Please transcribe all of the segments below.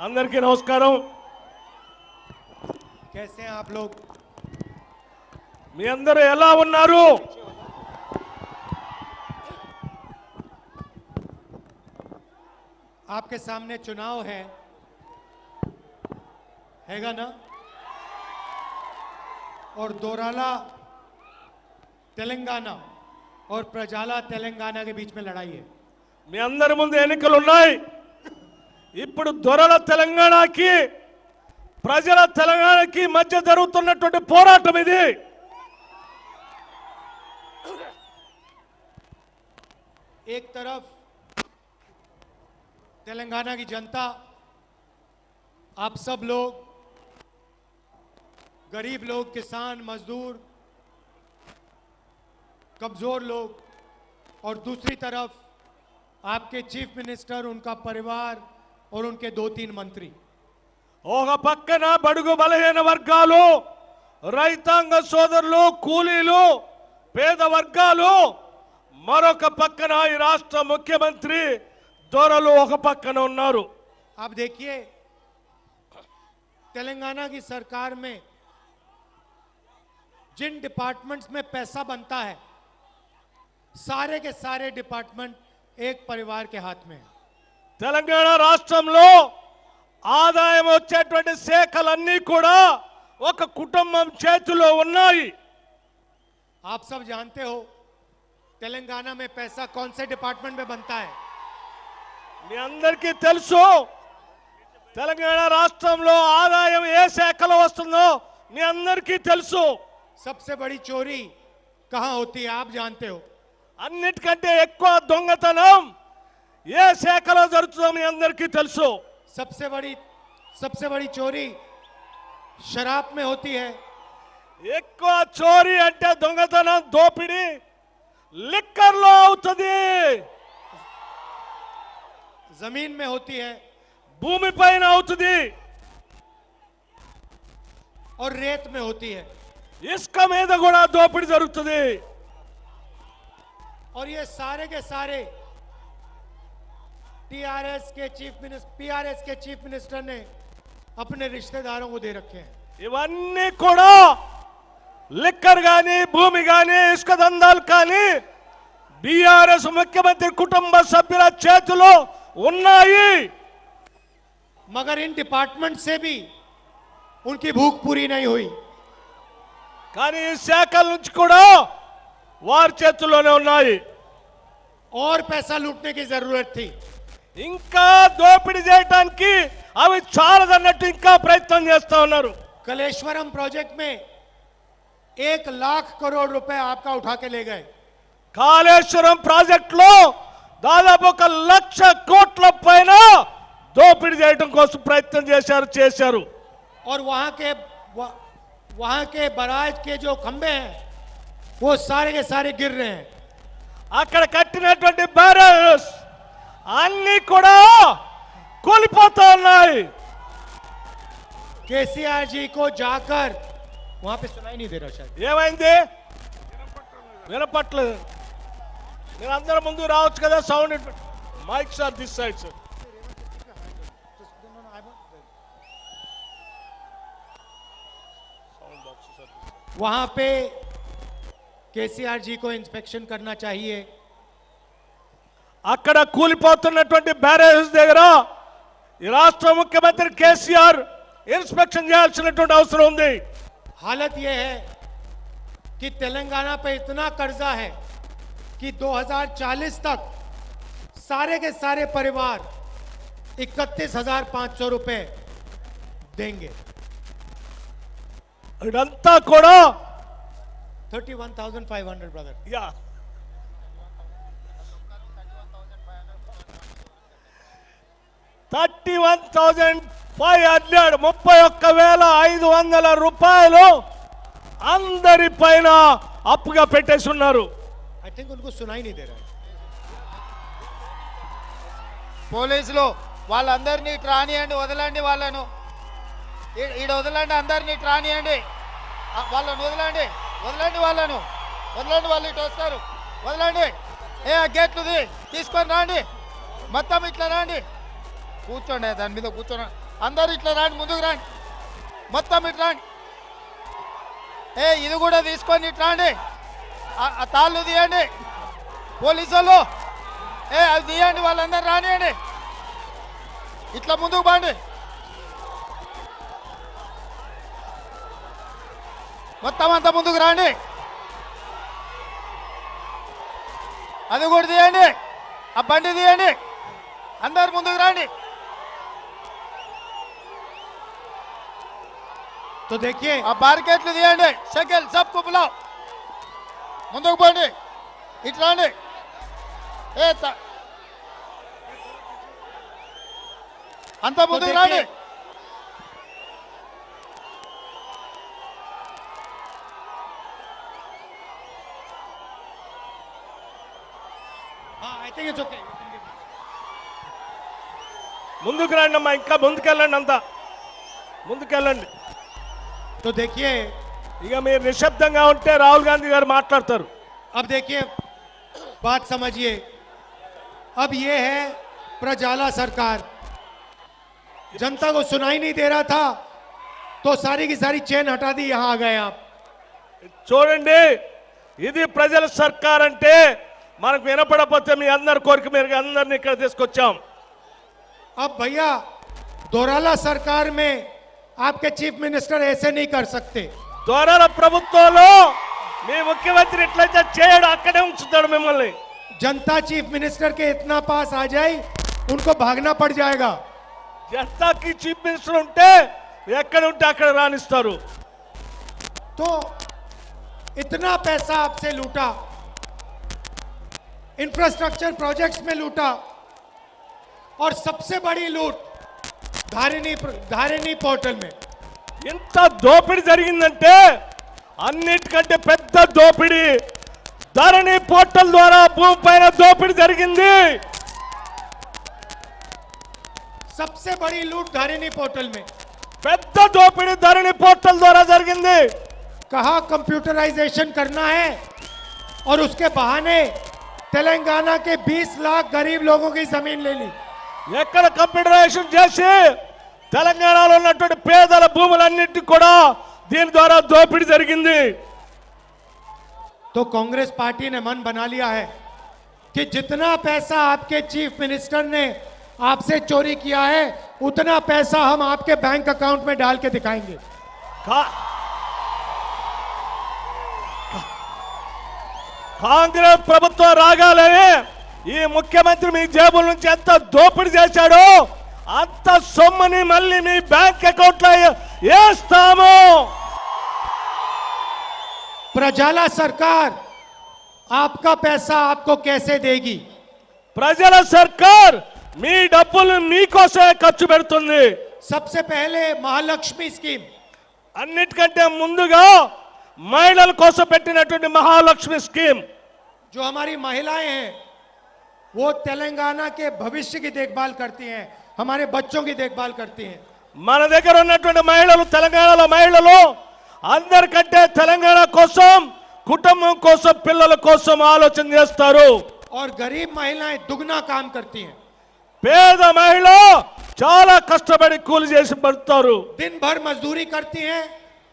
అందరికీ నమస్కారం। कैसे हैं आप लोग? మీ అందరూ ఎలా ఉన్నారు? आपके सामने चुनाव हैगा ना? और दोराला तेलंगाना और प्रजाला तेलंगाना के बीच में लड़ाई है। మీ అందరి ముందు ఎన్నికలు ఉన్నాయి। ఇప్పుడు దొరల తెలంగాణకి ప్రజల తెలంగాణకి మధ్య జరుగుతున్నటువంటి పోరాటం ఇది। एक तरफ तेलंगाना की जनता, आप सब लोग, गरीब लोग, किसान, मजदूर, कमजोर लोग, और दूसरी तरफ आपके चीफ मिनिस्टर, उनका परिवार और उनके 2-3 मंत्री। ఒక పక్కన బడుగు బలహీన వర్గాలు, రైతాంగ సోదరులు, కూలీలు, పేద వర్గాలు, మరొక పక్కన ఈ రాష్ట్ర ముఖ్యమంత్రి దొరలు ఒక పక్కన ఉన్నారు। आप देखिए, तेलंगाना की सरकार में जिन डिपार्टमेंट्स में पैसा बनता है, सारे के सारे डिपार्टमेंट एक परिवार के हाथ में है। తెలంగాణ రాష్ట్రంలో ఆదాయం వచ్చేటువంటి శాఖలన్నీ కూడా ఒక కుటుంబం చేతిలో ఉన్నాయి। आप सब जानते हो तेलंगाना में पैसा कौन से डिपार्टमेंट में बनता है? మీ అందరికీ తెలుసు తెలంగాణ రాష్ట్రంలో ఆదాయం ఏ శాఖలో వస్తుందో మీ అందరికీ తెలుసు। सबसे बड़ी चोरी कहां होती है आप जानते हो? అన్నిటికంటే ఎక్కువ దొంగతనం ఏ శాఖలో జరుగుతుందో మీ అందరికీ తెలుసు। सबसे बड़ी चोरी शराब में होती है। ఎక్కువ చోరీ అంటే దొంగతనం, దోపిడీ లిక్కర్లో అవుతుంది, जमीन में होती है, భూమిపైన అవుతుంది, और रेत में होती है। ఇసుక మీద కూడా దోపిడీ జరుగుతుంది। और ये सारे के सारे पीआरएस के चीफ मिनिस्टर ने अपने रिश्तेदारों को दे रखे हैं। ఇవన్నీ కూడా లిక్కర్ గాని, భూమి గాని, ఇసుక దందాలు కానీ బీఆర్ఎస్ ముఖ్యమంత్రి కుటుంబ సభ్యుల చేతిలో ఉన్నాయి। मगर इन डिपार्टमेंट से भी उनकी भूख पूरी नहीं हुई। కానీ ఈ శాఖల నుంచి కూడా వారి చేతుల్లోనే ఉన్నాయి। और पैसा लूटने की जरूरत थी। ఇంకా దోపిడీ చేయడానికి అవి చాలదన్నట్టు ఇంకా ప్రయత్నం చేస్తా ఉన్నారు। कलेश्वरम प्रोजेक्ट में 1 लाख करोड़ रुपए आपका उठा के ले गए। కాళేశ్వరం ప్రాజెక్టులో దాదాపు 1 లక్ష కోట్ల పైన దోపిడీ చేయడం కోసం ప్రయత్నం చేశారు। और वहां के बराज के जो खंबे हैं वो सारे के सारे गिर रहे हैं। అక్కడ కట్టినటువంటి బ్యారేజెస్ అన్ని కూడా కూలిపోతా ఉన్నాయి। केसीआर जी को जाकर वहां पे सुनाई नहीं दे रहा शायद। ఏమైంది? వినపట్లేదు। మీరు అందరూ ముందు రావచ్చు కదా, sound mics are this side sir. वहां पे केसीआर जी को इंस्पेक्शन करना चाहिए। అక్కడ కూలిపోతున్నటువంటి బ్యారేజెస్ దగ్గర ఈ రాష్ట్ర ముఖ్యమంత్రి కేసీఆర్ ఇన్స్పెక్షన్ చేయాల్సినటువంటి అవసరం ఉంది। हालत यह है कि तेलंगाना पे इतना कर्जा है कि 2040 तक सारे के सारे परिवार 31,500 रुपए देंगे। ఇదంతా కూడా 31,500 ब्रदर। యా 31,500 రూపాయలు అందరి పైన అప్పుగా పెట్టేసి ఉన్నారు। आई थिंक उनको सुनाई नहीं दे रहा है। పోలీసులు వాళ్ళందరినీ ట్రానియండి, వదలండి వాళ్ళను, ఈడ వదలండి, అందరినీ ట్రానియండి, వాళ్ళను వదలండి, వాళ్ళను వదలండి, వాళ్ళు ఇటు వస్తారు, వదలండి। ఏ గేట్లుది తీసుకొని రాండి, మొత్తం ఇట్లా రండి, కూర్చోండి, దాని మీద కూర్చోండి, అందరు ఇట్లా రండి, ముందుకు రండి, మొత్తం ఇట్లా రండి. ఇది కూడా తీసుకొని ఇట్లా రండి, ఆ తాళ్ళు తీయండి పోలీసు వాళ్ళు. అది తీయండి, వాళ్ళందరూ రానియండి, ఇట్లా ముందుకు పండి, మొత్తం అంతా ముందుకు రండి. అది కూడా తీయండి, ఆ బండి తీయండి, అందరు ముందుకు రండి. तो देखिए ఆ బార్కెట్లు తీయండి, షకిల్ సబ్ కుపులా ముందుకు పోండి, ఇట్లా రండి. అంతా तो ముందుకు రండి. देखिए हाँ आई थिंक इट्स ओके ముందుకు రండి అమ్మా, ఇంకా ముందుకెళ్ళండి, అంతా ముందుకెళ్ళండి. तो देखिए ఇక మీరు నిశ్శబ్దంగా ఉంటే రాహుల్ గాంధీ గారు మాట్లాడతారు. अब देखिए बात समझिए, अब ये है प्रजाला सरकार। जनता को सुनाई नहीं दे रहा था तो सारी की सारी चेन हटा दी, यहां आ गए आप। చూడండి, ఇది ప్రజల సర్కార్ అంటే మనకు వినపడకపోతే మీ అందరి కోరిక మేరకు అందరిని ఇక్కడ తీసుకొచ్చాం. अब भैया दोराला सरकार में आपके चीफ मिनिस्टर ऐसे नहीं कर सकते। దొరల ప్రభుత్వంలో మీ ముఖ్యమంత్రి ఎట్లయితే చేయడు అక్కడే ఉంచుతాడు మిమ్మల్ని. जनता चीफ मिनिस्टर के इतना पास आ जाए उनको भागना पड़ जाएगा। జనతాకి చీఫ్ మినిస్టర్ ఉంటే ఎక్కడ ఉంటే అక్కడ రాణిస్తారు. तो इतना पैसा आपसे लूटा, इंफ्रास्ट्रक्चर प्रोजेक्ट्स में लूटा, और सबसे बड़ी लूट धारिनी पोर्टल में। ఇంత దోపిడీ జరిగిందంటే అన్నిటికంటే పెద్ద దోపిడీ ధరణి పోర్టల్ ద్వారా భూమి పైన దోపిడీ జరిగింది. सबसे बड़ी लूट धारिनी पोर्टल में। పెద్ద దోపిడీ ధరణి పోర్టల్ ద్వారా జరిగింది. कहा कंप्यूटराइजेशन करना है और उसके बहाने तेलंगाना के 20 लाख गरीब लोगों की जमीन ले ली। ఎక్కడ కంప్యూటరైజేషన్ చేసి తెలంగాణలో ఉన్నటువంటి పేదల భూములన్నింటినీ కూడా దీని ద్వారా దోపిడీ జరిగింది. तो कांग्रेस पार्टी ने मन बना लिया है कि जितना पैसा आपके चीफ मिनिस्टर ने आपसे चोरी किया है उतना पैसा हम आपके बैंक अकाउंट में डाल के दिखाएंगे। కాంగ్రెస్ ప్రభుత్వం రాగానే ఈ ముఖ్యమంత్రి మీ జేబుల నుంచి ఎంత దోపిడీ చేశాడో అంత సొమ్ముని మళ్ళీ మీ బ్యాంక్ అకౌంట్ లో వేస్తాము. प्रजाला सरकार आपका पैसा आपको कैसे देगी? ప్రజల సర్కార్ మీ డబ్బులు మీకోసమే ఖర్చు పెడుతుంది. सबसे पहले महालक्ष्मी स्कीम, అన్నిటికంటే ముందుగా మహిళల కోసం పెట్టినటువంటి మహాలక్ష్మి స్కీమ్. जो हमारी महिलाएं हैं वो तेलंगाना के भविष्य की देखभाल करती हैं, हमारे बच्चों की देखभाल करती हैं। మన దగ్గర ఉన్నటువంటి మహిళలు, తెలంగాణలో మహిళలు అందరికంటే తెలంగాణ కోసం, కుటుంబం కోసం, పిల్లల కోసం ఆలోచన చేస్తారు. और गरीब महिलाएं दुगना काम करती हैं, పేద మహిళ చాలా కష్టపడి కూలి చేసి పడతారు. दिन भर मजदूरी करती हैं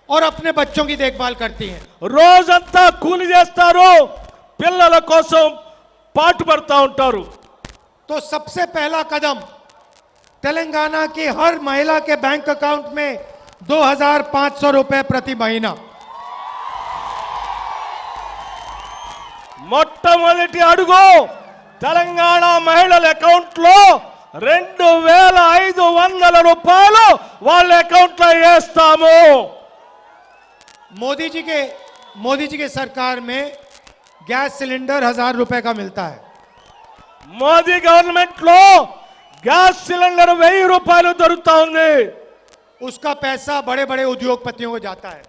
और अपने बच्चों की देखभाल करती हैं। రోజంతా కూలి చేస్తారు, పిల్లల కోసం పాటుపడతా ఉంటారు. तो सबसे पहला कदम तेलंगाना की हर महिला के बैंक अकाउंट में 2500 रुपए प्रति महीना। మొట్టమొదటి అడుగు తెలంగాణ మహిళల అకౌంట్ లో 2500 రూపాయలు వాళ్ళ అకౌంట్ లో వేస్తాము. मोदी जी के सरकार में गैस सिलेंडर 1000 रुपए का मिलता है। మోదీ గవర్నమెంట్ లో గ్యాస్ సిలిండర్ 1000 రూపాయలు దొరుకుతా ఉంది. उसका पैसा बड़े बड़े उद्योगपतियों को जाता है।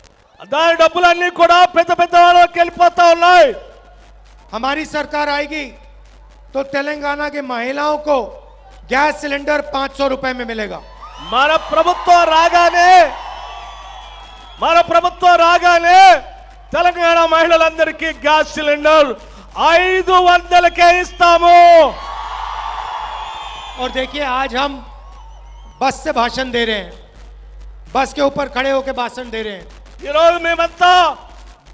దాని డబ్బులన్నీ కూడా పెద్ద పెద్ద వాళ్ళకి వెళ్ళిపోతా ఉన్నాయి. हमारी सरकार आएगी तो तेलंगाना की महिलाओं को गैस सिलेंडर 500 रुपए में मिलेगा। మన ప్రభుత్వం రాగానే తెలంగాణ మహిళలందరికీ గ్యాస్ సిలిండర్ 500కే ఇస్తాము. और देखिए आज हम बस से भाषण दे रहे हैं, बस के ऊपर खड़े होकर भाषण दे रहे हैं। ఈ రోజు మేమంతా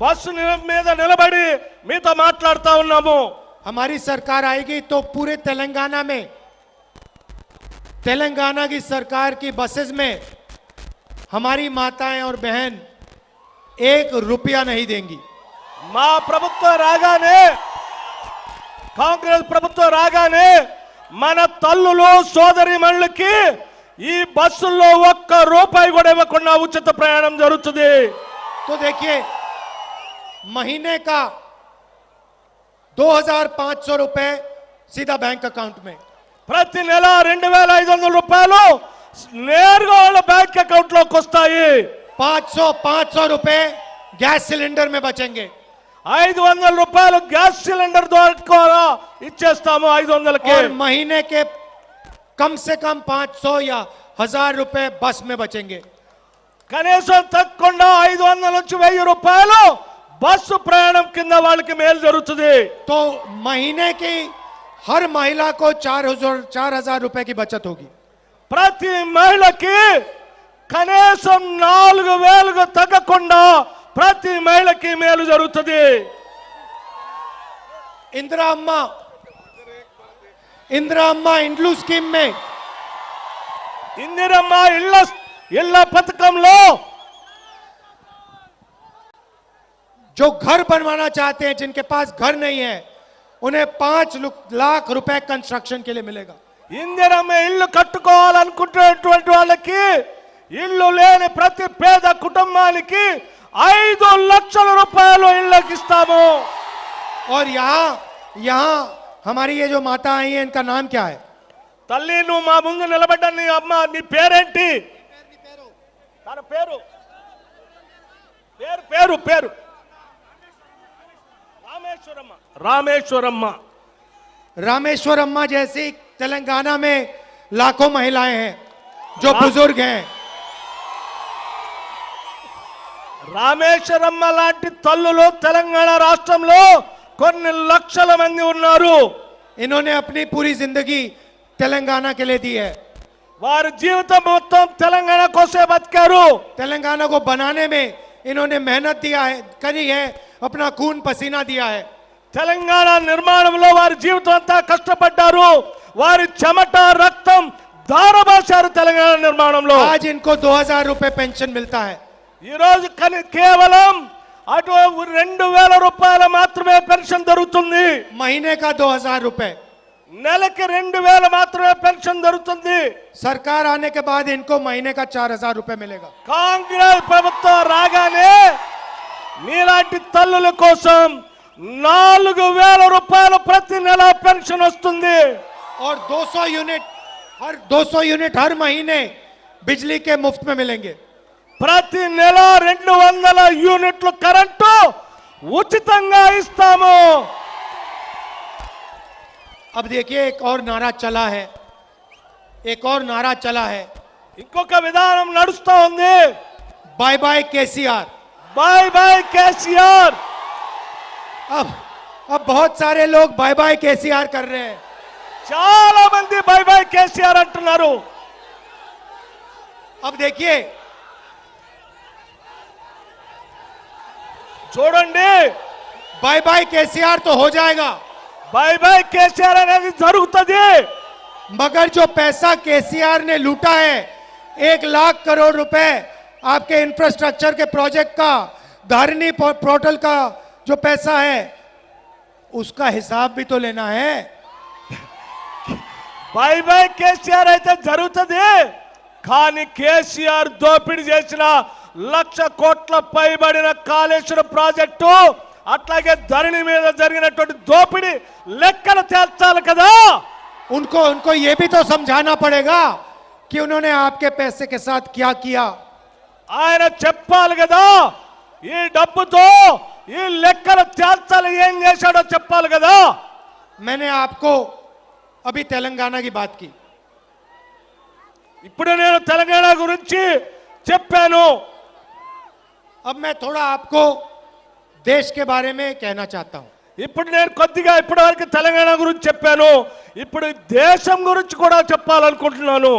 బస్సు మీద నిలబడి మీతో మాట్లాడుతా ఉన్నాము. हमारी सरकार आएगी तो पूरे तेलंगाना में, तेलंगाना की सरकार की बसेस में हमारी माताएं और बहन 1 रुपया नहीं देंगी। మా ప్రభుత్వం రాగానే, కాంగ్రెస్ ప్రభుత్వం రాగానే మన తల్లులు సోదరిమణులకి ఈ బస్సుల్లో 1 రూపాయి కూడా ఇవ్వకుండా ఉచిత ప్రయాణం జరుగుతుంది. तो देखिए, महीने का 2500 रुपए सीधा बैंक अकाउंट में, ప్రతి నెల 2500 రూపాయలు నేరుగా వాళ్ళ బ్యాంక్ అకౌంట్ లోకి వస్తాయి. 500 रुपए गैस सिलेंडर में बचेंगे 500 రూపాయలు గ్యాస్ సిలిండర్ ద్వారా ఇచ్చేస్తాము. 500కి और महीने के कम से कम 500 या 1000 रुपए बस में बचेंगे। కనీసం తగ్గకుండా 500 నుంచి 1000 రూపాయలు బస్సు ప్రయాణం కింద వాళ్ళకి మేలు జరుగుతుంది. तो महीने की हर महिला को 4000 रुपए की बचत होगी। ప్రతి మహిళకి కనీసం 4000కు తగ్గకుండా ప్రతి మహిళకి మేలు జరుగుతుంది. इंदिरा अम्मा इंड्लू स्कीम में ఇందిరమ్మ ఇళ్ల పథకంలో जो घर बनवाना चाहते हैं, जिनके पास घर नहीं है, उन्हें 5 लाख रुपए कंस्ट्रक्शन के लिए मिलेगा। ఇందిరమ్మ ఇల్లు కట్టుకోవాలనుకుంటున్నటువంటి వాళ్ళకి, ఇల్లు లేని ప్రతి పేద కుటుంబానికి 5 లక్షల రూపాయలు ఇళ్ళకి ఇస్తాము. और यहाँ हमारी ये जो माता आई है, इनका नाम क्या है? తల్లి, నువ్వు మా ముందు నిలబడ్డ నీ అమ్మ, నీ పేరేంటి? తన పేరు పేరు పేరు రామేశ్వరమ్మ. रामेश्वर अम्मा जैसी तेलंगाना में लाखों महिलाएं हैं जो बुजुर्ग हैं। రామేశ్వరమ్మ లాంటి తల్లులు తెలంగాణ రాష్ట్రంలో కొన్ని లక్షల మంది ఉన్నారు. इन्होंने अपनी पूरी जिंदगी तेलंगाना के लिए दी है। వారి జీవితం మొత్తం తెలంగాణ కోసమే బతికారు. तेलंगाना को बनाने में इन्होंने मेहनत करी है, अपना खून पसीना दिया है। తెలంగాణ నిర్మాణంలో వారి జీవితం అంతా కష్టపడ్డారు. వారి చెమట రక్తం ధారపోశారు తెలంగాణ నిర్మాణంలో. आज इनको 2000 रुपए पेंशन मिलता है। ఈ రోజు కేవలం అటు 2000 రూపాయలు మాత్రమే పెన్షన్ దొరుకుతుంది. महीने का 2000 रुपए, నెలకి 2000 మాత్రమే పెన్షన్ దొరుకుతుంది. सरकार आने के बाद इनको महीने का 4000 रुपए मिलेगा। కాంగ్రెస్ ప్రభుత్వం రాగానే మీలాంటి తల్లుల కోసం 4000 రూపాయలు ప్రతి నెల పెన్షన్ వస్తుంది. और 200 यूनिट हर महीने बिजली के मुफ्त में मिलेंगे। ప్రతి నెల 200 యూనిట్లు కరెంటు ఉచితంగా ఇస్తాము. अब देखिए, एक और नारा चला है, ఇంకొక విధానం నడుస్తా ఉంది. Bye bye KCR. Bye bye KCR. अब बहुत सारे लोग बाय बाय केसीआर कर रहे हैं। చాలా మంది బై బై కేసీఆర్ అంటున్నారు. अब देखिए, చూడండి, बाय बाय केसीआर तो हो जाएगा, బై బై కేసీఆర్ అనేది జరుగుతుంది. मगर जो पैसा केसीआर ने लूटा है, 1 लाख करोड़ रुपए आपके इंफ्रास्ट्रक्चर के प्रोजेक्ट का, धरनी पोर्टल का जो पैसा है, उसका हिसाब भी तो लेना है। బై బై కేసీఆర్ అయితే జరుగుతుంది, కానీ కేసీఆర్ దోపిడీ చేసిన 1,00,000 కోట్ల పైబడిన కాళేశ్వరం ప్రాజెక్టు, అట్లాగే ధరణి మీద జరిగినటువంటి దోపిడీ లెక్కలు తేల్చాలి కదా. उनको ये भी तो समझाना पड़ेगा कि उन्होंने आपके पैसे के साथ क्या किया। ఆయన చెప్పాలి కదా, ఈ డబ్బుతో ఈ లెక్కలు తేల్చాలి, ఏం చేశాడో చెప్పాలి కదా. मैंने आपको अभी तेलंगाना की बात की, ఇప్పుడు నేను తెలంగాణ గురించి చెప్పాను. अब मैं थोड़ा आपको देश के बारे में कहना चाहता हूं। ఇప్పుడు నేను కొద్దిగా ఇప్పటివరకు తెలంగాణ గురించి చెప్పాను, ఇప్పుడు దేశం గురించి కూడా చెప్పాలనుకుంటున్నాను.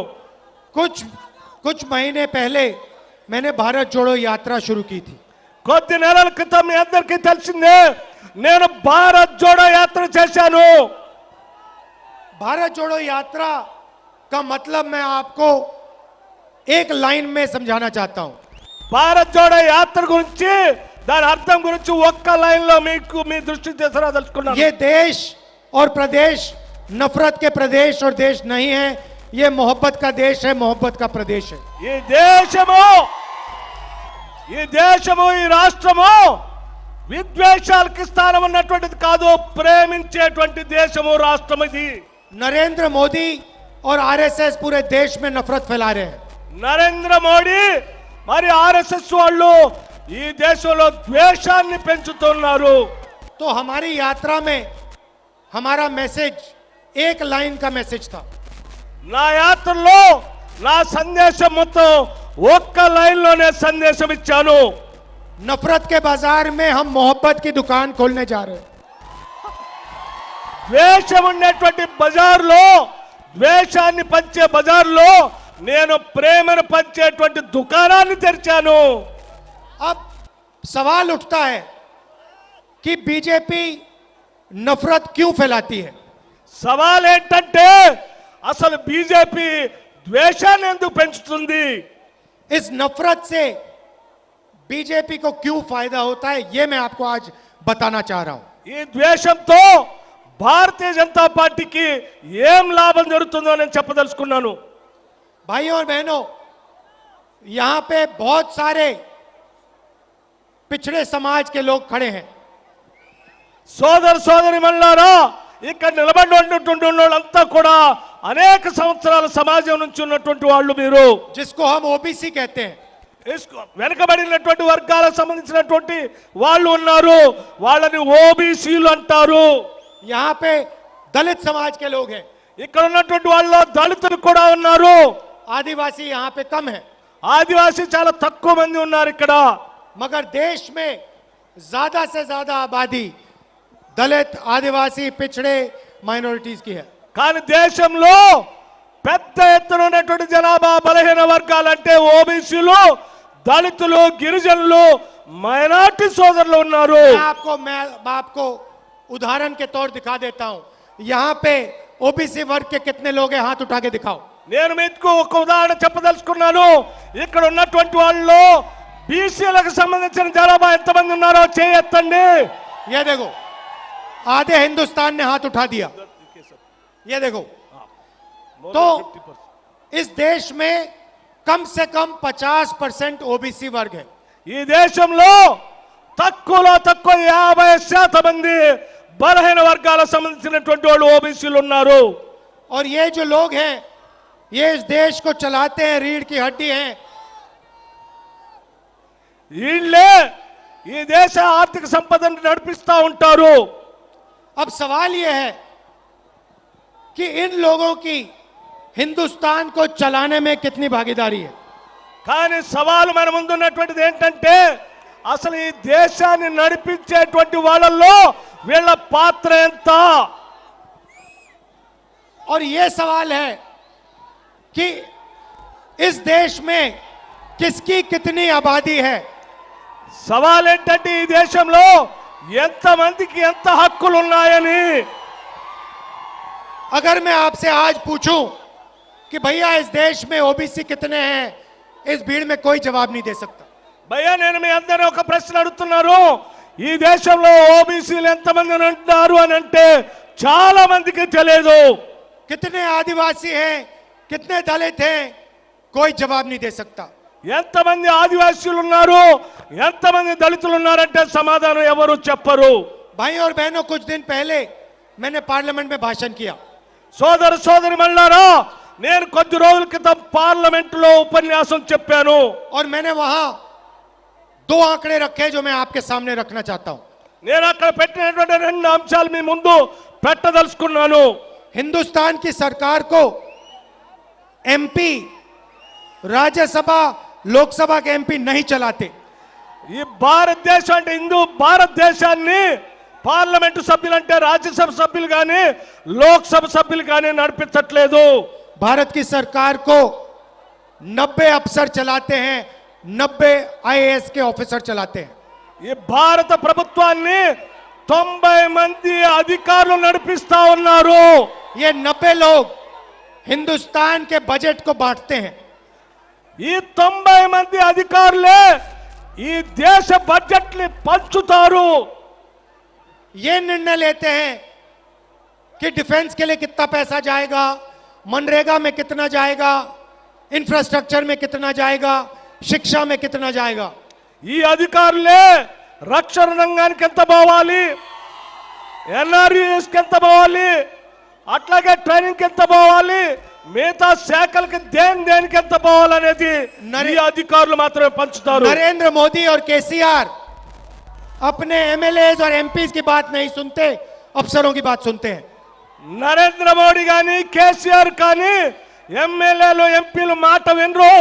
कुछ महीने पहले मैंने भारत जोड़ो यात्रा शुरू की थी। కొద్ది నెలల క్రితం మీ అందరికీ తెలిసిందే నేను భారత్ జోడో యాత్ర చేశాను. भारत जोड़ो यात्रा का मतलब मैं आपको एक लाइन में समझाना चाहता हूं। భారత్ జోడో యాత్ర గురించి దాని అర్థం గురించి ఒక్క లైన్ లో మీకు మీ దృష్టి తీసుకురాదలుచుకున్నాను. ये देश और प्रदेश नफरत के प्रदेश और देश नहीं है, ये मोहब्बत का देश है, मोहब्बत का प्रदेश है। ఈ దేశము ఈ రాష్ట్రము విద్వేషాలకి స్థానం ఉన్నటువంటిది కాదు, ప్రేమించేటువంటి దేశము రాష్ట్రం ఇది. नरेंद्र मोदी और आरएसएस पूरे देश में नफरत फैला रहे हैं। నరేంద్ర మోడీ మరి ఆర్ఎస్ఎస్ వాళ్ళు ఈ దేశంలో ద్వేషాన్ని పెంచుతున్నారు. तो हमारी यात्रा में हमारा मैसेज एक लाइन का मैसेज था। నా యాత్రలో నా సందేశం మొత్తం ఒక్క లైన్ లోనే సందేశం ఇచ్చాను. नफरत के बाजार में हम मोहब्बत की दुकान खोलने जा रहे हैं। ద్వేషం ఉండేటువంటి బజార్లో, ద్వేషాన్ని పంచే బజార్లో నేను ప్రేమను పంచేటువంటి దుకాణాన్ని తెరిచాను. अब सवाल उठता है कि बीजेपी नफरत क्यों फैलाती है। సవాల్ ఏంటంటే అసలు బీజేపీ ద్వేషాన్ని ఎందుకు పెంచుతుంది? इस नफरत से बीजेपी को क्यों फायदा होता है, ये मैं आपको आज बताना चाह रहा हूं। ఈ ద్వేషంతో భారతీయ జనతా పార్టీకి ఏం లాభం జరుగుతుందో నేను చెప్పదలుచుకున్నాను. भाइयों और बहनों, यहां पे बहुत सारे पिछड़े समाज के लोग खड़े हैं। సోదరి మల్లారా, ఇక్కడ నిలబడినటువంటి వాళ్ళంతా కూడా అనేక సంవత్సరాల సమాజం నుంచి ఉన్నటువంటి వాళ్ళు. మీరు जिसको हम ओबीसी कहते हैं, వెనకబడినటువంటి వర్గాలకు సంబంధించినటువంటి వాళ్ళు ఉన్నారు, వాళ్ళని ఓబీసీలు అంటారు. यहां पे दलित समाज के लोग हैं, ఇక్కడ ఉన్నటువంటి వాళ్ళు దళితులు కూడా ఉన్నారు, आदिवासी यहां पे कम है, ఆదివాసీ చాలా తక్కువ మంది ఉన్నారు ఇక్కడ. मगर देश में ज्यादा से ज्यादा आबादी दलित, आदिवासी, पिछड़े, माइनॉरिटीज की है। కానీ దేశంలో పెద్ద ఎత్తున ఉన్నటువంటి జనాభా బలహీన వర్గాలంటే ఓబీసీలు, దళితులు, గిరిజనులు, మైనార్టీ సోదరులు ఉన్నారు. मैं आपको उदाहरण के तौर दिखा देता हूं। यहां पे ओबीसी वर्ग के कितने लोग हैं, हाथ उठा के दिखाओ। నేను మీకు ఒక ఉదాహరణ చెప్పదలుచుకున్నాను. ఇక్కడ ఉన్నటువంటి వాళ్ళు బీసీలకు సంబంధించిన జనాభా ఎంతమంది ఉన్నారో చేయెత్తండి. ये देखो, आधे हिंदुस्तान ने हाथ उठा दिया। ये देखो, तो इस देश में कम से कम 50% ओबीसी वर्ग है। ఈ దేశంలో తక్కువలో తక్కువ 50% మంది బలహీన వర్గాలకు సంబంధించినటువంటి వాళ్ళు ఓబీసీలు ఉన్నారు. और ये जो लोग हैं, ये इस देश को चलाते हैं, रीढ़ की हड्डी हैं। వీళ్ళే ఈ దేశ ఆర్థిక సంపదను నడిపిస్తా ఉంటారు. अब सवाल यह है कि इन लोगों की हिंदुस्तान को चलाने में कितनी भागीदारी है। కానీ సవాలు మన ముందున్నటువంటిది ఏంటంటే అసలు ఈ దేశాన్ని నడిపించేటువంటి వాళ్ళల్లో వీళ్ళ పాత్ర ఎంత? और ये सवाल है कि इस देश में किसकी कितनी आबादी है। సవాల్ ఏంటంటే ఈ దేశంలో ఎంతమందికి ఎంత హక్కులు ఉన్నాయని. अगर मैं आपसे आज पूछूं कि भैया इस देश में ओबीसी कितने हैं, इस भीड़ में कोई जवाब नहीं दे सकता। భయ్యా, నేను మీ అందరినీ ఒక ప్రశ్న అడుగుతున్నాను. ఈ దేశంలో ఓబీసీలు ఎంతమంది ఉన్నారు అని అంటే చాలా మందికి తెలియదు. कितने आदिवासी हैं, कितने दलित हैं, कोई जवाब नहीं दे सकता। ఎంతమంది ఆదివాసీలు ఉన్నారు, ఎంతమంది దళితులు ఉన్నారంటే సమాధానం ఎవరు చెప్పరు. भाई और बहनों, कुछ दिन पहले मैंने पार्लियामेंट में भाषण किया। సోదరి మల్లారా, నేను కొద్ది రోజుల క్రితం పార్లమెంటులో ఉపన్యాసం చెప్పాను. और मैंने वहां 2 आंकड़े रखे जो मैं आपके सामने रखना चाहता हूं। నేను అక్కడ పెట్టినటువంటి 2 అంశాలు మీ ముందు పెట్టదలుచుకున్నాను. हिंदुस्तान की सरकार को एमपी, राज्यसभा, लोकसभा के एमपी नहीं चलाते। ఈ భారతదేశం అంటే భారతదేశాన్ని పార్లమెంటు సభ్యులంటే రాజ్యసభ సభ్యులు కానీ లోక్సభ సభ్యులు కానీ నడిపించట్లేదు. भारत की सरकार को 90 अफसर चलाते हैं, 90 आईएएस के ऑफिसर चलाते हैं। ఈ భారత ప్రభుత్వాన్ని 90 మంది అధికారులు నడిపిస్తా ఉన్నారు. ये 90 लोग हिंदुस्तान के बजट को बांटते हैं। ఈ 90 మంది అధికారులే ఈ దేశ బడ్జెట్ ని పంచుతారు. ये निर्णय लेते हैं कि डिफेंस के लिए कितना पैसा जाएगा, मनरेगा में कितना जाएगा, इंफ्रास्ट्रक्चर में कितना जाएगा, शिक्षा में कितना जाएगा। ఈ అధికారులే రక్షణ రంగానికి ఎంత పోవాలి, ఎన్ఆర్ఈఎస్ కి ఎంత పోవాలి, అట్లాగే ట్రైనింగ్ కి ఎంత పోవాలి, మిగతా శాఖలకి దేనికి ఎంత పోవాలనేది ఈ అధికారులు మాత్రమే పంచుతారు. नरेंद्र मोदी और केसीआर अपने एमएलएज और एमपीज की बात नहीं सुनते, अफसरों की बात सुनते हैं। నరేంద్ర మోడీ గాని కేసీఆర్ కానీ ఎమ్మెల్యేలు ఎంపీలు మాట వినరు,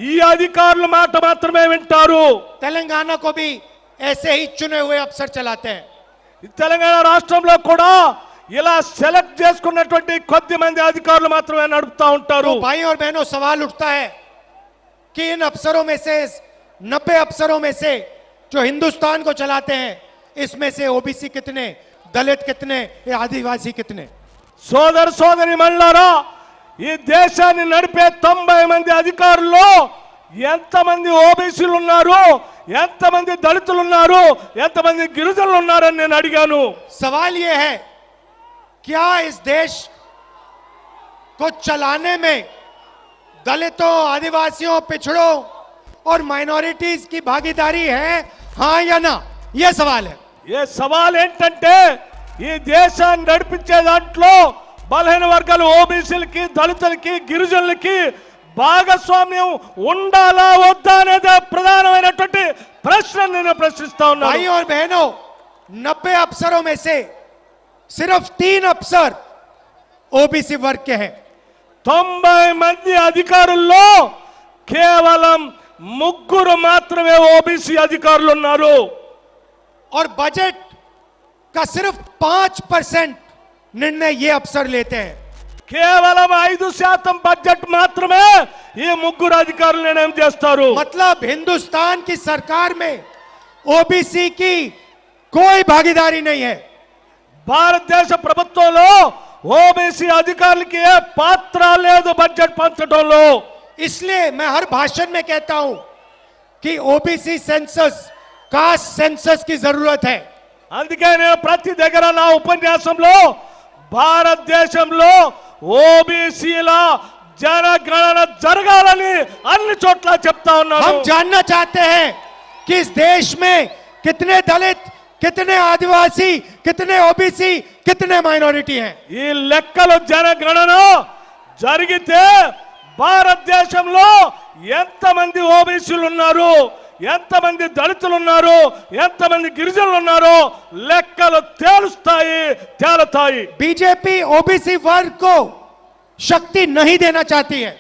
ఈ అధికారుల మాట మాత్రమే వింటారు. तेलंगाना को भी ऐसे ही चुने हुए अफसर चलाते हैं। ఈ తెలంగాణ రాష్ట్రంలో కూడా ఇలా సెలెక్ట్ చేసుకున్నటువంటి కొద్ది మంది అధికారులు మాత్రమే నడుపుతా ఉంటారు. तो भाई और बहनों, सवाल उठता है कि इन अफसरों में से 90 अफसरों में से जो हिंदुस्तान को चलाते हैं, इसमें से ओबीसी कितने, दलित कितने, ये आदिवासी कितने। సోదరి మళ్ళారా, ఈ దేశాన్ని నడిపే 90 మంది అధికారుల్లో ఎంతమంది ఓబీసీలు ఉన్నారు, ఎంతమంది దళితులు ఉన్నారు, ఎంతమంది గిరిజనులు ఉన్నారని నేను అడిగాను. सवाल ये है, क्या इस देश को चलाने में दलितों, आदिवासियों, पिछड़ों और माइनॉरिटीज की भागीदारी है, हाँ या ना? यह सवाल है। ఏ సవాల్ ఏంటంటే ఈ దేశాన్ని నడిపించే దాంట్లో బలహీన వర్గాలు ఓబీసీలకి, దళితులకి, గిరిజనులకి భాగస్వామ్యం ఉండాలా వద్దా అనేది ప్రధానమైనటువంటి ప్రశ్న నేను ప్రశ్నిస్తా ఉన్నాను. भाई और बहनों, 90 अफसरों में से सिर्फ 3 अफसर ओबीसी वर्ग के हैं। 90 మంది అధికారుల్లో కేవలం 3 మాత్రమే ఓబీసీ అధికారులు ఉన్నారు. और बजट का सिर्फ 5% निर्णय ये अफसर लेते हैं। కేవలం 5% బడ్జెట్ మాత్రమే ఈ 3 అధికారులు నిర్ణయం చేస్తారు. मतलब हिंदुस्तान की सरकार में ओबीसी की कोई भागीदारी नहीं है। భారతదేశ ప్రభుత్వంలో ఓబీసీ అధికారులకి ఏ పాత్ర లేదు బడ్జెట్ పంచడంలో. इसलिए मैं हर भाषण में कहता हूं कि ओबीसी सेंसस, कास्ट सेंसस की जरूरत है। అందుకే నేను ప్రతి దగ్గర నా ఉపన్యాసంలో భారతదేశంలో ఓబీసీల జనగణన జరగాలని అన్ని చోట్ల చెప్తా ఉన్నాను. हम जानना चाहते हैं कि इस देश में कितने दलित, कितने आदिवासी, कितने ओबीसी, कितने माइनॉरिटी हैं। ఈ లెక్కలు జనగణన జరిగితే భారతదేశంలో ఎంతమంది ఓబీసీలు ఉన్నారు, ఎంతమంది దళితులు ఉన్నారు, ఎంతమంది గిరిజనులు ఉన్నారు లెక్కలు తేలుతాయి. बीजेपी ओबीसी वर्ग को शक्ति नहीं देना चाहती है।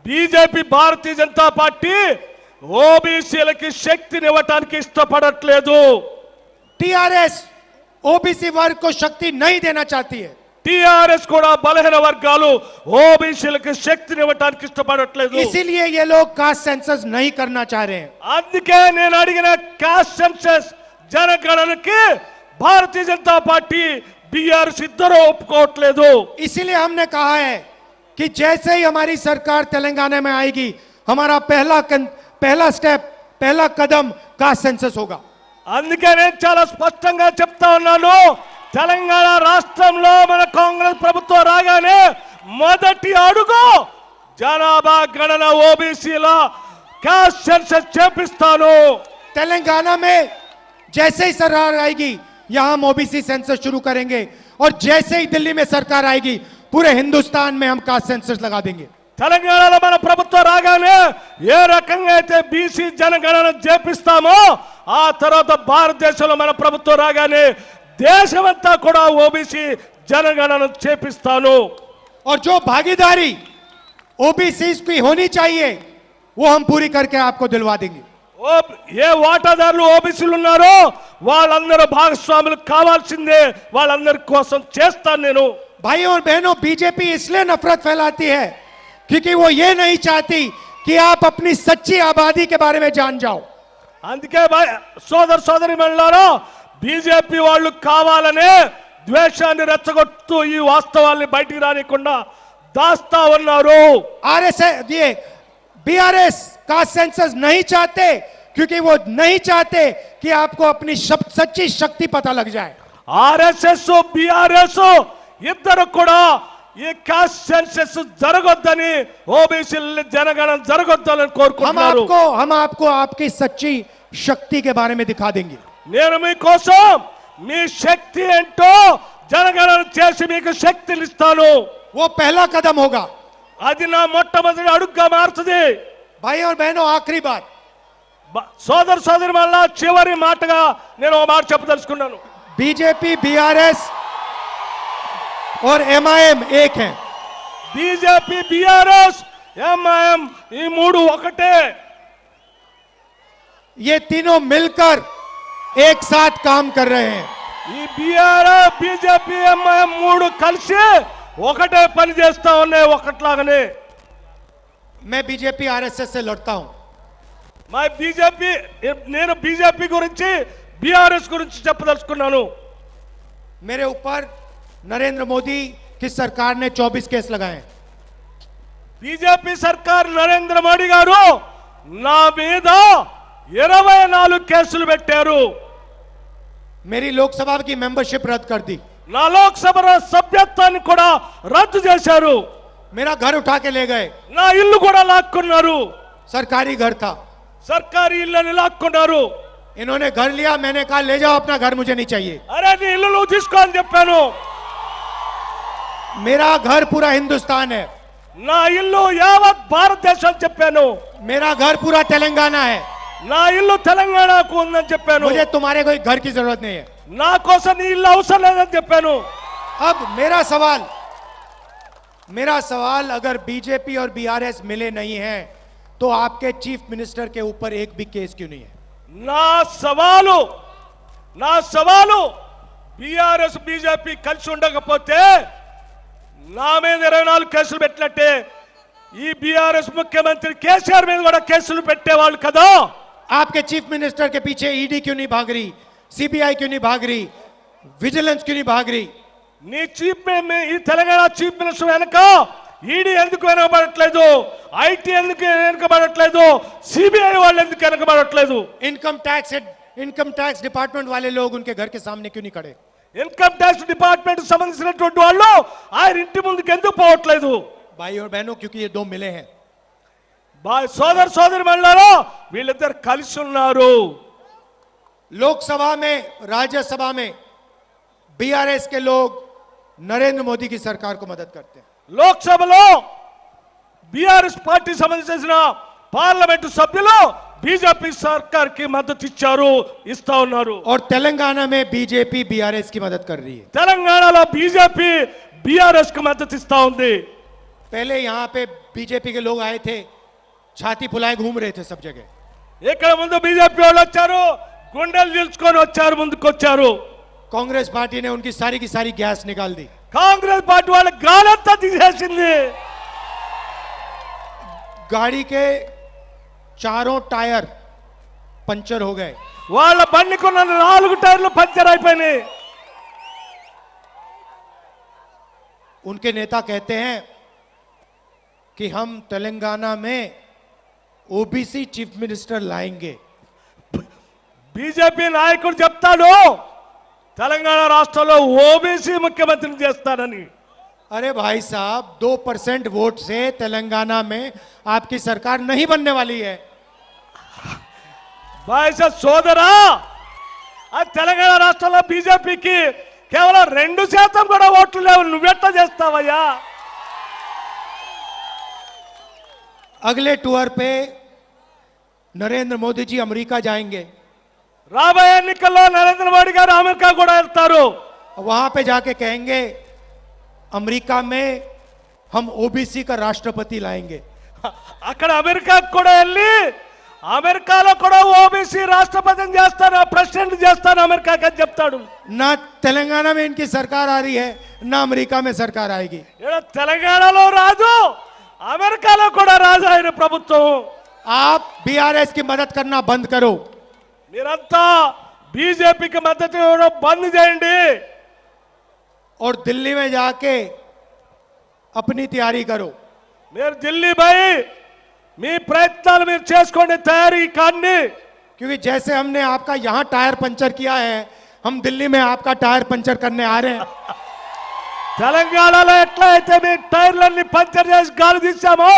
బీజేపీ భారతీయ జనతా పార్టీ ఓబీసీలకి శక్తిని ఇవ్వటానికి ఇష్టపడట్లేదు. टीआरएस ओबीसी वर्ग को शक्ति नहीं देना चाहती है। టిఆర్ఎస్ కూడా బలహీన వర్గాలు ఓబీసీలకు శక్తిని ఇవ్వటానికి ఇష్టపడట్లేదు. इसीलिए ये लोग कास्ट सेंसस नहीं करना चाह रहे हैं। అందుకే నేను అడిగిన cost census జనగణనకి Bharatiya Janata party BRS ఇద్దరు ఒప్పుకోవట్లేదు. इसीलिए हमने कहा है कि जैसे ही हमारी सरकार तेलंगाना में आएगी, हमारा पहला स्टेप, पहला कदम कास्ट सेंसस होगा। అందుకే నేను చాలా స్పష్టంగా చెప్తా ఉన్నాను, తెలంగాణ రాష్ట్రంలో మన కాంగ్రెస్ ప్రభుత్వం రాగానే మొదటి అడుగు జనాభా గణన ఓబీసీల కాస్ట్ సెన్సస్ చేపిస్తాను. तेलंगाना में जैसे ही सरकार आएगी, यहां हम ओबीसी सेंसस शुरू करेंगे, और जैसे ही दिल्ली में सरकार आएगी, पूरे हिंदुस्तान में हम कास्ट सेंसस लगा देंगे। తెలంగాణలో మన ప్రభుత్వం రాగానే ఏ రకంగా అయితే బీసీ జనగణన చేపిస్తామో ఆ తర్వాత భారతదేశంలో మన ప్రభుత్వం రాగానే దేశమంతా కూడా ఓబీసీ జనగణన చేపిస్తాను. और जो भागीदारी ओबीसी की होनी चाहिए, वो हम पूरी करके आपको दिलवा देंगे। ఏ వాటాదారులు ఓబీసీలు ఉన్నారో వాళ్ళందరూ భాగస్వాములు కావాల్సిందే, వాళ్ళందరి కోసం చేస్తాను నేను. भाई और बहनों, बीजेपी इसलिए नफरत फैलाती है क्योंकि वो ये नहीं चाहती कि आप अपनी सच्ची आबादी के बारे में जान जाओ। అందుకే సోదర సోదరి మండలారా బీజేపీ వాళ్ళు కావాలనే ద్వేషాన్ని రెచ్చగొడుతూ ఈ వాస్తవాల్ని బయటికి రానికుండా దాస్తా ఉన్నారు। आरएसएस ये बीआरएस का सेंसस नहीं चाहते क्योंकि वो नहीं चाहते कि आपको अपनी सच्ची शक्ति पता लग जाए। ఆర్ఎస్ఎస్ బిఆర్ఎస్ ఇద్దరు కూడా ఈ కాస్ట్ సెన్సస్ జరగొద్దని ఓబీసీ జనగణన జరగొద్దని కోరుకుంటున్నారు। हम आपको आपकी सच्ची शक्ति के बारे में दिखा देंगे। నేను మీకోసం మీ శక్తి ఏంటో జనగణన చేసి మీకు శక్తిని ఇస్తాను। वो पहला कदम होगा। అది నా మొట్టమొదటి అడుగుగా మారుతుంది। भाई और बहनों, आखिरी बात, సోదర సోదరి వల్ల చివరి మాటగా నేను ఒక మాట చెప్పదలుచుకున్నాను। बीजेपी बीआरएस और एमआईएम एक हैं। బీజేపీ బీఆర్ఎస్ ఎంఐఎం ఈ మూడు ఒకటే। ये तीनों मिलकर एक साथ काम कर रहे हैं। ఈ బీఆర్ఎస్ బీజేపీ ఎంఐఎం మూడు కలిసి ఒకటే పని చేస్తా ఉన్నాయి ఒకట్లాగానే। मैं बीजेपी आरएसएस से लड़ता हूं। మా బీజేపీ నేను బీజేపీ గురించి బీఆర్ఎస్ గురించి చెప్పదలుచుకున్నాను। मेरे ऊपर नरेंद्र मोदी की सरकार ने 24 केस लगाए हैं। బీజేపీ సర్కార్ నరేంద్ర మోడీ గారు నా మీద 24 కేసులు పెట్టారు। मेरी लोकसभा की मेंबरशिप रद्द कर दी। నా లోక్సభ సభ్యత్వాన్ని కూడా రద్దు చేశారు। मेरा घर उठा के ले गए। నా ఇల్లు కూడా లాక్కున్నారు। सरकारी घर था। సర్కారీ ఇల్లుని లాక్కున్నారు। इन्होंने घर लिया, मैंने कहा ले जाओ अपना घर, मुझे नहीं चाहिए। అరే నీ ఇల్లు నువ్వు తీసుకో అని చెప్పాను। मेरा घर पूरा हिंदुस्तान है। నా ఇల్లు యావత్ భారతదేశం చెప్పాను। मेरा घर पूरा तेलंगाना है। నా ఇల్లు తెలంగాణకు ఉందని చెప్పాను। मुझे तुम्हारे कोई घर की जरूरत नहीं है। నా కోసం నీ ఇల్లు అవసరం లేదని చెప్పాను। अब मेरा सवाल अगर बीजेपी और बीआरएस मिले नहीं हैं तो आपके चीफ मिनिस्टर के ऊपर एक भी केस क्यों नहीं है? నా సవాలు బీఆర్ఎస్ బీజేపీ కలిసి ఉండకపోతే నా మీద 24 కేసులు పెట్టినట్టే ఈ బీఆర్ఎస్ ముఖ్యమంత్రి కేసీఆర్ మీద కూడా కేసులు పెట్టేవాళ్ళు కదా। आपके चीफ मिनिस्टर के पीछे ईडी क्यों नहीं भाग रही, सीबीआई क्यों नहीं भाग रही, विजिलेंस क्यों नहीं भाग रही? నీ ఈ తెలంగాణ చీఫ్ మినిస్టర్ వెనక ఈడీ ఎందుకు వెనకబడట్లేదు, ఐటీ ఎందుకు వెనకబడట్లేదు, సిబిఐ వాళ్ళు ఎందుకు వెనకబడట్లేదు? इनकम टैक्स डिपार्टमेंट वाले लोग उनके घर के सामने क्यों नहीं खड़े? ఇన్కమ్ ట్యాక్స్ డిపార్ట్మెంట్ సంబంధించినటువంటి వాళ్ళు ఆయన ఇంటి ముందుకు ఎందుకు పోవట్లేదు? भाई और बहनों, क्योंकि ये दो मिले हैं। సోదర సోదరి మండలారా వీళ్ళిద్దరు కలిసి ఉన్నారు। लोकसभा में, राज्यसभा में बीआरएस के लोग नरेंद्र मोदी की सरकार को मदद करते हैं। లోక్సభలో బీఆర్ఎస్ పార్టీ సంబంధించిన పార్లమెంటు సభ్యులు బీజేపీ సర్కార్ కి మద్దతు ఇచ్చారు, ఇస్తా ఉన్నారు। और तेलंगाना में बीजेपी बीआरएस की मदद कर रही है। తెలంగాణలో బీజేపీ బీఆర్ఎస్ కి మద్దతు ఇస్తా ఉంది। पहले यहाँ पे बीजेपी के लोग आए थे, छाती फुलाए घूम रहे थे सब जगह। ఇక్కడ ముందు బీజేపీ వాళ్ళు వచ్చారు, గుండెలు చీల్చుకొని వచ్చారు, ముందుకు వచ్చారు। कांग्रेस पार्टी ने उनकी सारी की सारी गैस निकाल दी। కాంగ్రెస్ పార్టీ వాళ్ళ గాలంతా తీసేసింది। गाड़ी के चारों टायर पंचर हो गए। వాళ్ళ బండికున్న 4 టైర్లు పంచర్ అయిపోయినాయి। उनके नेता कहते हैं कि हम तेलंगाना में ओबीसी चीफ मिनिस्टर लाएंगे। బీజేపీ నాయకుడు చెప్తాడు తెలంగాణ రాష్ట్రంలో ఓబీసీ ముఖ్యమంత్రిని చేస్తానని। अरे भाई साहब, 2% वोट से तेलंगाना में आपकी सरकार नहीं बनने वाली है। भाई साहब సోదరా, ఆ తెలంగాణ రాష్ట్రంలో బీజేపీకి కేవలం 2% కూడా ఓట్లు లేవు, నువ్వెట్లా చేస్తావయ్యా? अगले टूर पे नरेंद्र मोदी जी अमेरिका जाएंगे। రాబోయే ఎన్నికల్లో నరేంద్ర మోడీ గారు అమెరికా కూడా వెళ్తారు। वहां पे जाके कहेंगे अमेरिका में हम ओबीसी का राष्ट्रपति लाएंगे। అక్కడ అమెరికాకు కూడా వెళ్ళి అమెరికాలో కూడా ఓబీసీ రాష్ట్రపతిని చేస్తాను, ప్రెసిడెంట్ చేస్తాను అమెరికాకి అని చెప్తాడు। ना तेलंगाना में इनकी सरकार आ रही है, ना अमेरिका में सरकार आएगी। ఇక్కడ తెలంగాణలో రాదు, అమెరికాలో కూడా రాజు ఆయన ప్రభుత్వం. आप बीआरएस की मदद करना बंद करो. మీరంతా బీజేపీకి మద్దతు ఇవ్వడం బంద్ చేయండి. और दिल्ली में जाके अपनी तैयारी करो. మీరు ఢిల్లీ పోయి మీ ప్రయత్నాలు మీరు చేసుకోండి, తయారీ కాండి. क्योंकि जैसे हमने आपका यहाँ टायर पंचर किया है, हम दिल्ली में आपका टायर पंचर करने आ रहे हैं. తెలంగాణలో ఎట్లా అయితే మీ టైర్లన్నీ పంచర్ చేసి గాలి తీసామో,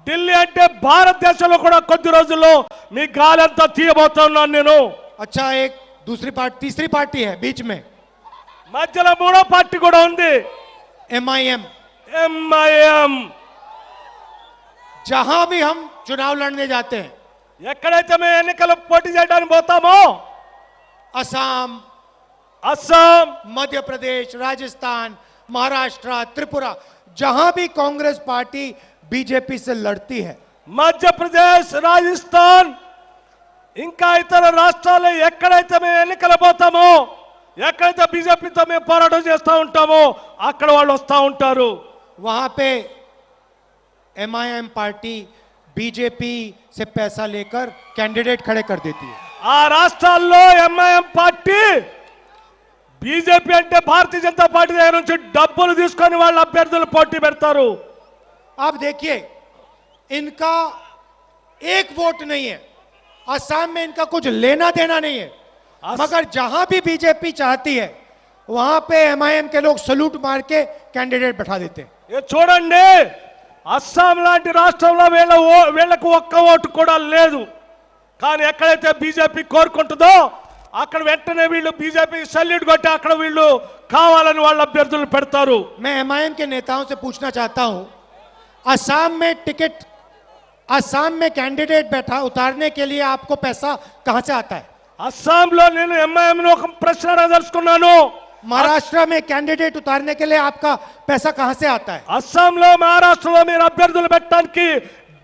ఢిల్లీ అంటే భారతదేశంలో కూడా కొద్ది రోజుల్లో మీ గాలి అంతా తీయబోతున్నాను నేను. अच्छा, एक दूसरी पार्टी, तीसरी पार्टी है बीच में, మధ్యలో మూడో పార్టీ కూడా ఉంది, MIM. ఎంఐఎం. जहां भी हम चुनाव लड़ने जाते हैं, ఎక్కడైతే మేము ఎన్నికలు పోటీ చేయడానికి పోతామో, असम, అస్సాం, मध्य प्रदेश, राजस्थान, महाराष्ट्र, त्रिपुरा, जहां भी कांग्रेस पार्टी बीजेपी से लड़ती है, మధ్యప్రదేశ్, రాజస్థాన్ ఇంకా ఇతర రాష్ట్రాల్లో ఎక్కడైతే మేము ఎన్నికలు పోతామో, ఎక్కడైతే బీజేపీతో మేము పోరాటం చేస్తూ ఉంటామో అక్కడ వాళ్ళు వస్తూ ఉంటారు. वहां पे MIM पार्टी बीजेपी से पैसा लेकर कैंडिडेट खड़े कर देती है. ఆ రాష్ట్రాల్లో ఎంఐఎం పార్టీ బీజేపీ అంటే భారతీయ జనతా పార్టీ దగ్గర నుంచి డబ్బులు తీసుకొని వాళ్ళ అభ్యర్థులు పోటీ పెడతారు. आप देखिए, इनका एक वोट नहीं है, असम में इनका कुछ लेना देना नहीं है, मगर जहां भी बीजेपी चाहती है वहां पे MIM के लोग सलूट मार के कैंडिडेट बैठा देते हैं. ఇది చూడండి, అస్సాం లాంటి రాష్ట్రంలో వీళ్ళకు ఒక్క ఓటు కూడా లేదు. కానీ ఎక్కడైతే బీజేపీ కోరుకుంటుందో అక్కడ వెంటనే వీళ్ళు బీజేపీ సల్యూట్ కొట్టి అక్కడ వీళ్ళు కావాలని వాళ్ళ అభ్యర్థులు పెడతారు. मैं MIM के नेताओं से पूछना चाहता हूं, असम में टिकट, असम में कैंडिडेट बैठा उतारने के लिए आपको पैसा कहां से आता है? అస్సాంలో నేను ఎంఐఎం ను ఒక ప్రశ్న అడగదలుచుకున్నాను. महाराष्ट्र में कैंडिडेट उतारने के लिए आपका पैसा कहां से आता है? అస్సాంలో, మహారాష్ట్రలో మీరు అభ్యర్థులు పెట్టడానికి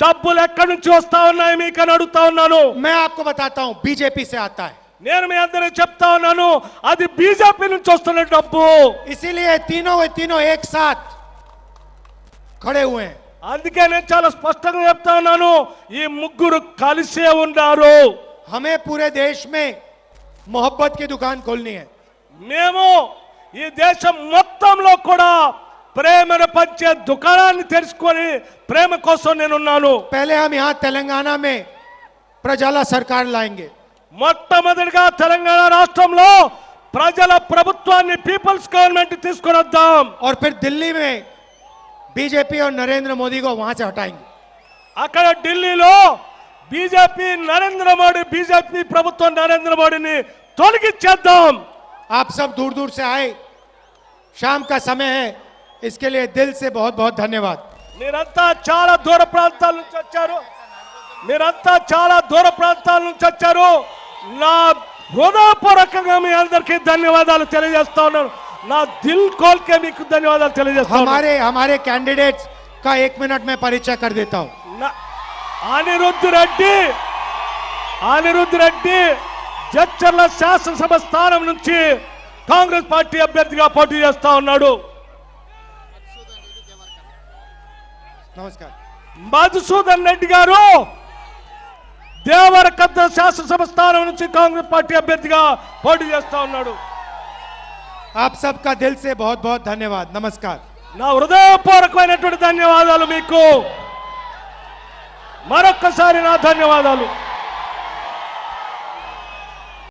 డబ్బులు ఎక్కడి నుంచి వస్తా ఉన్నాయి మీకు అని అడుగుతా ఉన్నాను. मैं आपको बताता हूं, बीजेपी से आता है. నేను మీ అందరికి చెప్తా ఉన్నాను, అది బీజేపీ నుంచి వస్తున్న డబ్బు. इसीलिए तीनों एक साथ खड़े हुए हैं. అందుకే నేను చాలా స్పష్టంగా చెప్తా ఉన్నాను, ఈ ముగ్గురు కలిసే ఉన్నారు. हमें पूरे देश में मोहब्बत की दुकान खोलनी है. మేము ఈ దేశం మొత్తంలో కూడా ప్రేమను పంచే దుకాణాన్ని తెరుచుకొని ప్రేమ కోసం నేనున్నాను. पहले हम यहाँ तेलंगाना में प्रजाला सरकार लाएंगे. మొట్టమొదటిగా తెలంగాణ రాష్ట్రంలో ప్రజల ప్రభుత్వాన్ని, పీపుల్స్ గవర్నమెంట్ తీసుకొని వద్దాం. और फिर दिल्ली में बीजेपी और नरेंद्र मोदी को वहां से हटाएंगे. అక్కడ ఢిల్లీలో బీజేపీ ప్రభుత్వం నరేంద్ర మోడీని తొలగించేద్దాం. आप सब दूर दूर से आए, शाम का समय है, इसके लिए दिल से बहुत बहुत धन्यवाद. మీరంతా చాలా దూర ప్రాంతాల నుంచి వచ్చారు. నా హృదయపూర్వకంగా మీ అందరికీ ధన్యవాదాలు తెలియజేస్తా ఉన్నాను. నా దిల్ కోల్కే మీకు ధన్యవాదాలు తెలియజేస్తా ఉన్నాను. हमारे कैंडिडेट्स का 1 मिनट में परिचय कर देता हूं. అనిరుద్ధ్ రెడ్డి జడ్చర్ల శాసనసభ స్థానం నుంచి కాంగ్రెస్ పార్టీ అభ్యర్థిగా పోటీ చేస్తా ఉన్నాడు. नमस्कार. మధుసూదన్ రెడ్డి గారు దేవరకద్ద శాసనసభ స్థానం నుంచి కాంగ్రెస్ పార్టీ అభ్యర్థిగా పోటీ చేస్తా ఉన్నాడు. आप सबका दिल से बहुत बहुत धन्यवाद. नमस्कार. నా హృదయపూర్వకమైనటువంటి ధన్యవాదాలు మీకు. మరొక్కసారి నా ధన్యవాదాలు.